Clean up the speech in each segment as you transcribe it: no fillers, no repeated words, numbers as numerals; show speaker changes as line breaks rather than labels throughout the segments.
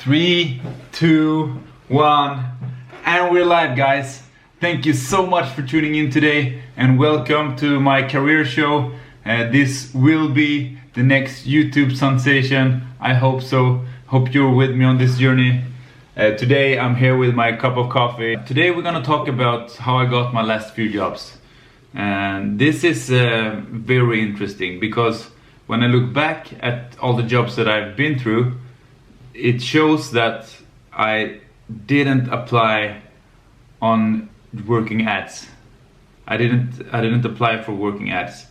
3, 2, 1, and we're live, guys. Thank you so much for tuning in today, and welcome to my career show. This will be the next YouTube sensation. I hope so. Hope you're with me on this journey. Today I'm here with my cup of coffee. Today we're gonna talk about how I got my last few jobs. And this is very interesting because when I look back at all the jobs that I've been through, it shows that I didn't apply on working ads. I didn't apply for working ads.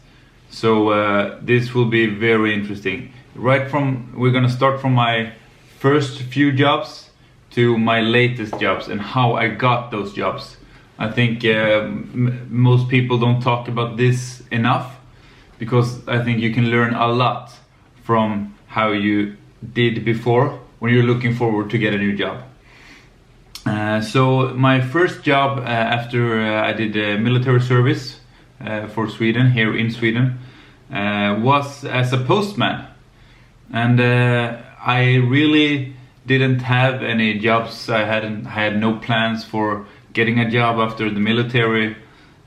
So this will be very interesting. We're gonna start from my first few jobs to my latest jobs and how I got those jobs. I think most people don't talk about this enough, because I think you can learn a lot from how you did before when you're looking forward to get a new job. So my first job after I did military service for Sweden, here in Sweden, was as a postman. And I really didn't have any jobs. I had no plans for getting a job after the military.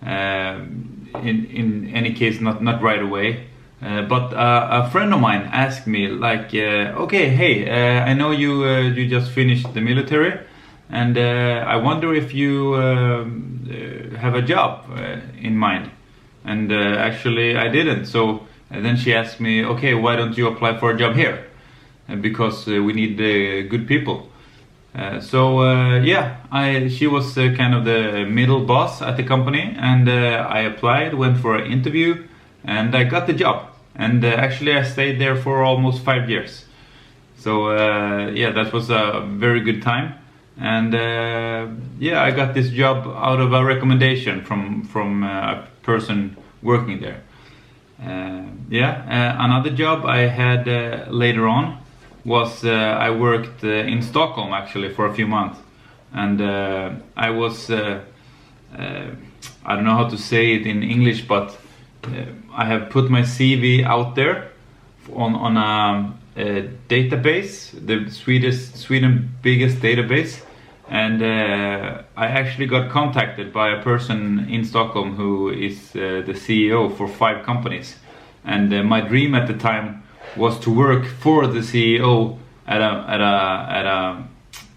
In any case, not right away. But a friend of mine asked me, like, okay, hey, I know you just finished the military, and I wonder if you have a job in mind. And actually I didn't. So then she asked me, okay, why don't you apply for a job here? Because we need good people. She was kind of the middle boss at the company, and I applied, went for an interview, and I got the job. And actually I stayed there for almost 5 years. So that was a very good time. And I got this job out of a recommendation from a person working there. Another job I had later on was I worked in Stockholm actually for a few months. And I was, I don't know how to say it in English, but I have put my CV out there on a database, the Sweden biggest database, and I actually got contacted by a person in Stockholm who is the CEO for 5 companies, and my dream at the time was to work for the CEO at a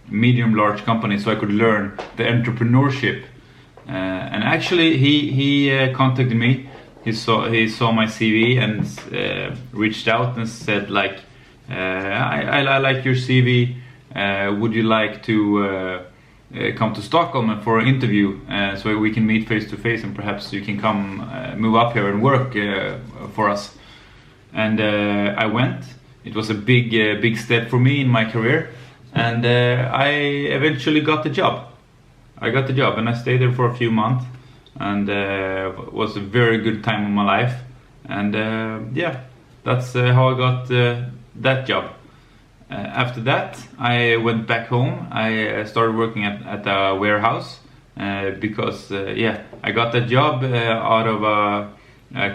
medium large company, so I could learn the entrepreneurship. And actually he contacted me. He saw my CV and reached out and said, like, I like your CV. Would you like to come to Stockholm for an interview so we can meet face to face, and perhaps you can come move up here and work for us? And I went. It was a big step for me in my career, and I eventually got the job. I got the job, and I stayed there for a few months. And was a very good time of my life, and that's how I got that job. After that, I went back home. I started working at a warehouse because I got that job out of a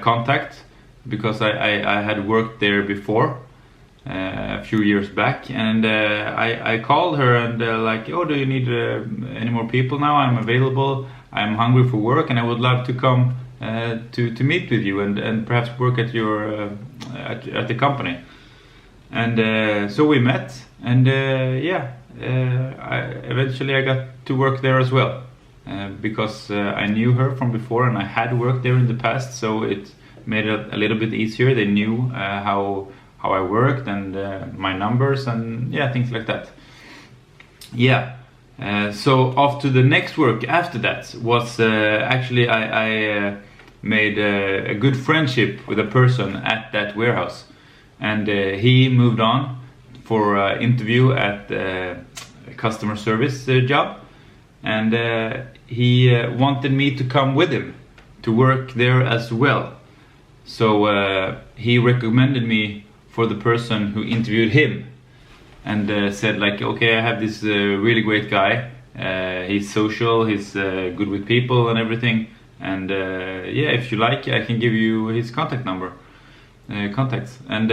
contact, because I had worked there before a few years back, and I called her and like, oh, do you need any more people now? I'm available. I'm hungry for work, and I would love to come to meet with you and perhaps work at your at the company. And so we met, and eventually I got to work there as well, because I knew her from before, and I had worked there in the past, so it made it a little bit easier. They knew how I worked and my numbers and things like that. So off to the next work after that was actually I made a good friendship with a person at that warehouse, and he moved on for an interview at a customer service job, and he wanted me to come with him to work there as well. So he recommended me for the person who interviewed him, and said, like, okay, I have this really great guy. He's social, he's good with people and everything, and if you like, I can give you his contacts. And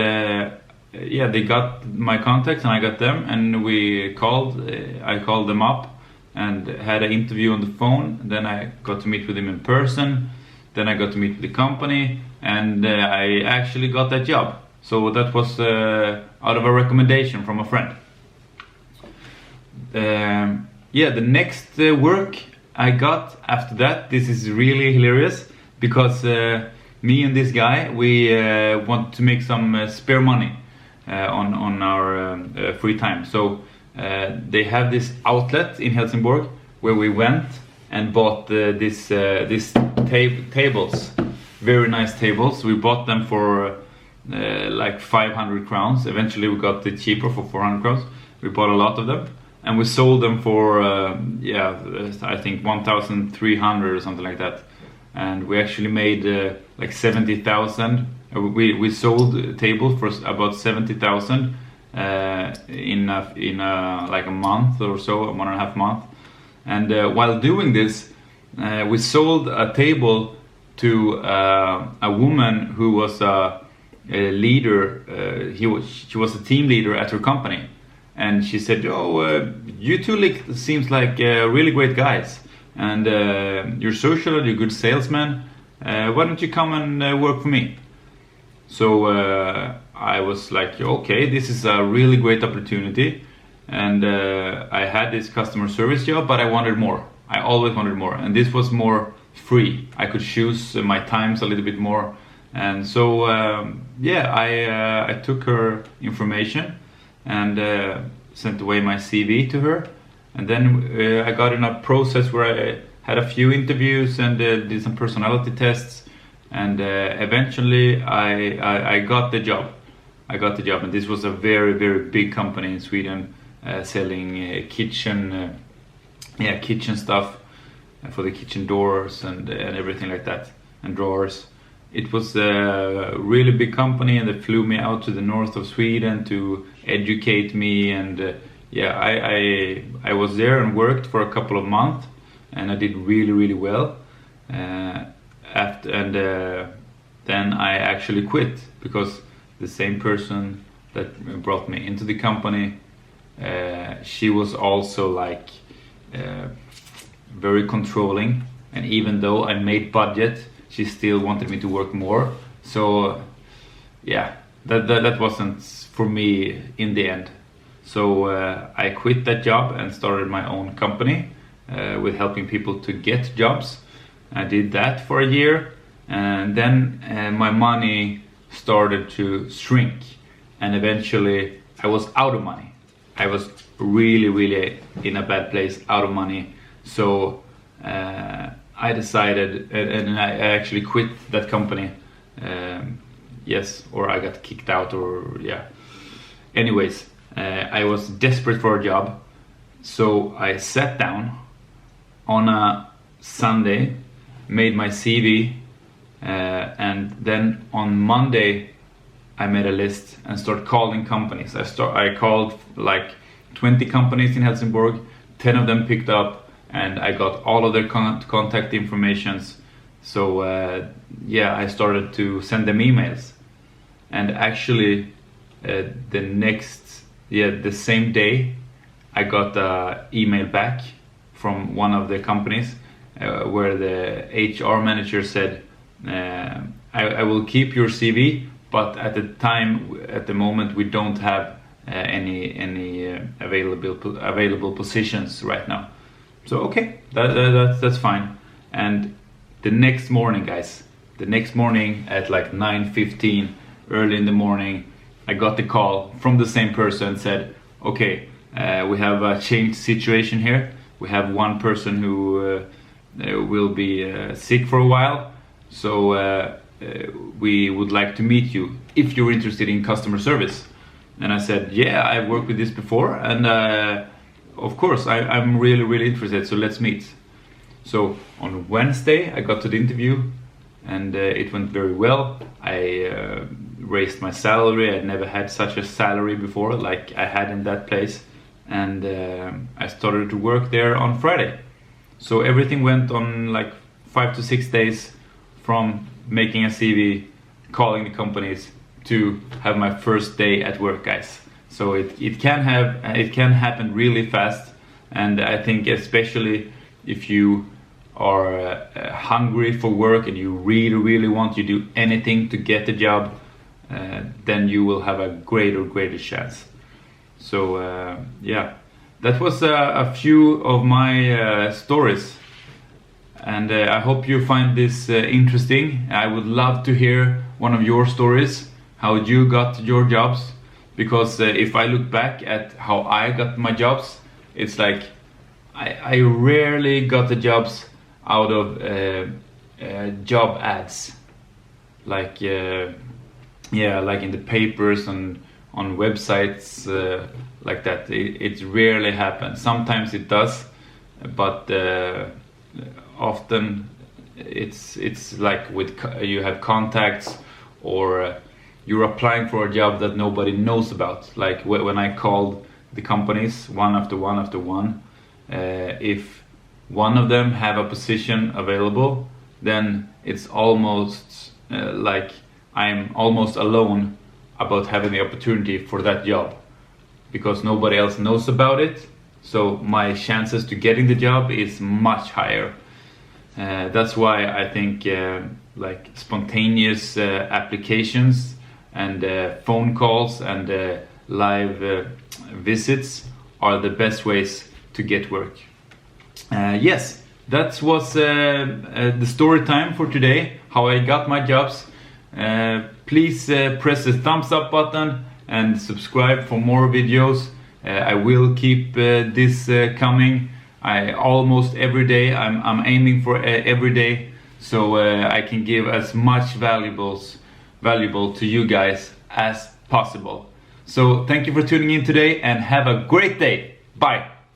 yeah, they got my contacts and I got them, and we called. I called them up and had an interview on the phone. Then I got to meet with him in person. Then I got to meet with the company, and I actually got that job. So that was out of a recommendation from a friend. Yeah, the next work I got after that, this is really hilarious, because me and this guy, we want to make some spare money on our free time. So they have this outlet in Helsingborg where we went and bought these tables, very nice tables. We bought them for like 500 crowns. Eventually we got it cheaper for 400 crowns. We bought a lot of them, and we sold them for I think 1,300 or something like that. And we actually made like 70,000. We sold a table for about 70,000 in like a month or so, 1.5 months. And while doing this, we sold a table to a woman who was a leader. She was a team leader at her company, and she said, "Oh, you two seems like really great guys, and you're social, you're good salesmen. Why don't you come and work for me?" So I was like, "Okay, this is a really great opportunity." And I had this customer service job, but I wanted more. I always wanted more, and this was more free. I could choose my times a little bit more, and so yeah, I took her information and sent away my CV to her, and then I got in a process where I had a few interviews and did some personality tests, and eventually I got the job. I got the job, and this was a very, very big company in Sweden. Selling kitchen stuff for the kitchen doors and everything like that, and drawers. It was a really big company, and they flew me out to the north of Sweden to educate me. And yeah, I was there and worked for a couple of months, and I did really, really well. Then I actually quit, because the same person that brought me into the company, she was also like very controlling, and even though I made budget, she still wanted me to work more. So yeah, that wasn't for me in the end. So I quit that job and started my own company with helping people to get jobs. I did that for a year, and then my money started to shrink, and eventually I was out of money. I was really, really in a bad place, out of money. So I decided, and I actually quit that company. Yes, or I got kicked out, or yeah. Anyways, I was desperate for a job. So I sat down on a Sunday, made my CV, and then on Monday I made a list and started calling companies. I called like 20 companies in Helsingborg. 10 of them picked up, and I got all of their contact informations. So yeah, I started to send them emails. And actually the same day, I got an email back from one of the companies where the HR manager said, I will keep your CV, but at the moment we don't have any available positions right now. So okay, that's fine. And the next morning, guys, at like 9:15, early in the morning, I got the call from the same person and said, okay, we have a changed situation here. We have one person who will be sick for a while, so we would like to meet you if you're interested in customer service. And I said, yeah, I've worked with this before, and of course I'm really, really interested, so let's meet. So on Wednesday I got to the interview, and it went very well. I raised my salary. I'd never had such a salary before like I had in that place, and I started to work there on Friday. So everything went on like 5 to 6 days, from making a CV, calling the companies, to have my first day at work, guys. So it can happen really fast, and I think especially if you are hungry for work and you really want to do anything to get the job, then you will have a greater chance. So yeah, that was a few of my stories, and I hope you find this interesting. I would love to hear one of your stories, how you got your jobs, because if I look back at how I got my jobs, it's like I rarely got the jobs out of job ads, like like in the papers and on websites like that. It rarely happens. Sometimes it does, but often it's like you have contacts, or you're applying for a job that nobody knows about. Like when I called the companies one after one, if one of them have a position available, then it's almost like I'm almost alone about having the opportunity for that job, because nobody else knows about it. So my chances to getting the job is much higher. That's why I think like spontaneous applications and phone calls and live visits are the best ways to get work. Yes, that was the story time for today, how I got my jobs. Please press the thumbs up button and subscribe for more videos. I will keep this coming. Almost every day. I'm aiming for every day, so I can give as much valuable to you guys as possible. So thank you for tuning in today, and have a great day. Bye.